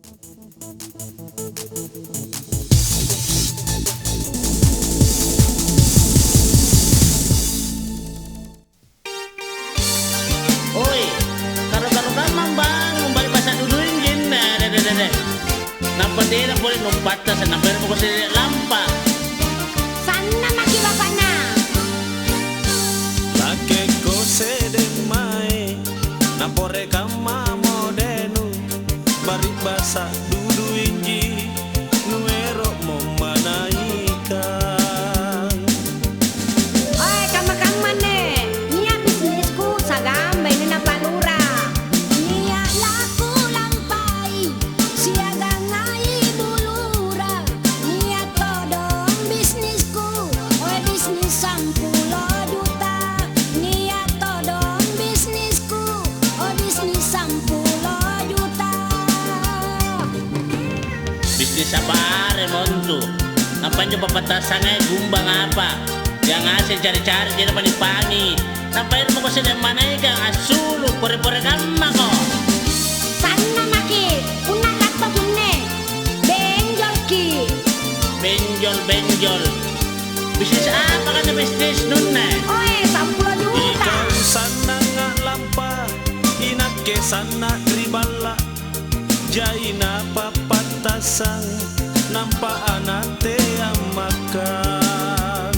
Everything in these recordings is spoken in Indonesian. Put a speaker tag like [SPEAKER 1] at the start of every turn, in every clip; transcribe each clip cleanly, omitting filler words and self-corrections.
[SPEAKER 1] Oi, karo-karo kamang bang, balik basa dulu ingin deh. Nampak dia nak boleh lompat sa nampak mo ko sa lampa.
[SPEAKER 2] Sana maki bapak na.
[SPEAKER 3] Lake kose de mai napore kama modenu bari basa dudu inji nuero mo manaika.
[SPEAKER 2] Oi, kama-kama ne. Nia bisnisku sagam bay na palura. Nia laku lampai. Siaga ngai bulura. Nia todong bisnisku. Oi, bisnis 10 juta. Nia todong bisnisku. Oi, bisnis 10 juta.
[SPEAKER 1] Bisnis apa remontu? Apa nyo papatasan ay gumbang apa? Yang hasil cari-cari dia dapat dipangi. Sampai mo ko sa mana ikan asulu pore-pore kamma ko.
[SPEAKER 2] Sana maki. Una laptop ne. Benjol ki.
[SPEAKER 1] Benjol. Bisnis apa kan na bisnis nun na?
[SPEAKER 2] Oi, 10 juta.
[SPEAKER 3] Ikaw sana nga lampa inake sana ribala jai na papatasan nampa anate amakan.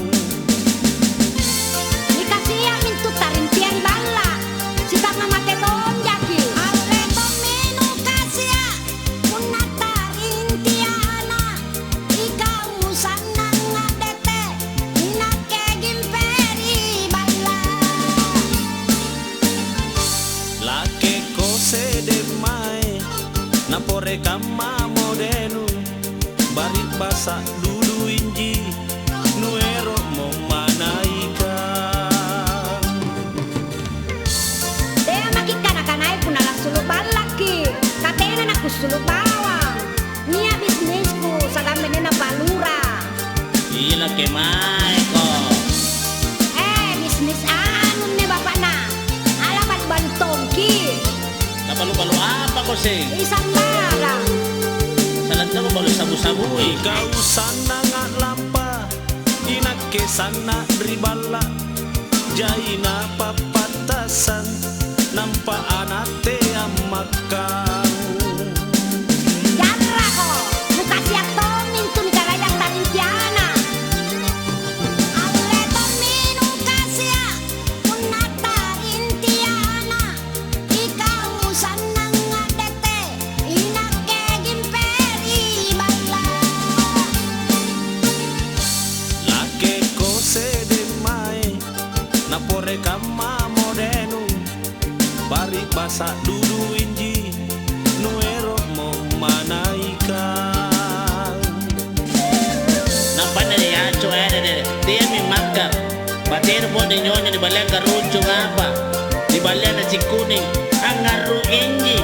[SPEAKER 2] Dikasih amin tu tarimpian bala. Si tanga mate tom jaki. Ale tomenu kasia. Una tarintiana. Ikaw sana ngadete. Inake gimperi bala.
[SPEAKER 3] Lake kose de mai napore kama modenu bari basa dudu inji nuero mo manaika.
[SPEAKER 2] Dea maki kana-kanai pun alam sulu balaki. Katena naku sulu bawang. Nia bisnisku sagamene na palura.
[SPEAKER 1] Gila ke mai ko.
[SPEAKER 2] Bisnis anu ne bapak na. Alamat bantongki.
[SPEAKER 1] Kapalu-palu apa ko sing?
[SPEAKER 2] Isang barang.
[SPEAKER 1] Salanta mo balu sabu-sabu eh.
[SPEAKER 3] Ikaw sana nga lampa inake sana ribala jai na papatasan nampa anate amakan.
[SPEAKER 2] Jarra ko. Mukasi ato mintu ni karayang tarintiana. Ale tominu kasia. Una tarintiana. Ikaw sana ngadete. Inake gimperi bala.
[SPEAKER 3] Lake kose de mai napore kama modenu bari basa dudu inji nuero mo manaikan.
[SPEAKER 1] Nampak na niya acho dia mi maga. Batero po ninyo di balian karucho nga pa. Di balian na si kuning ang ngaru inji.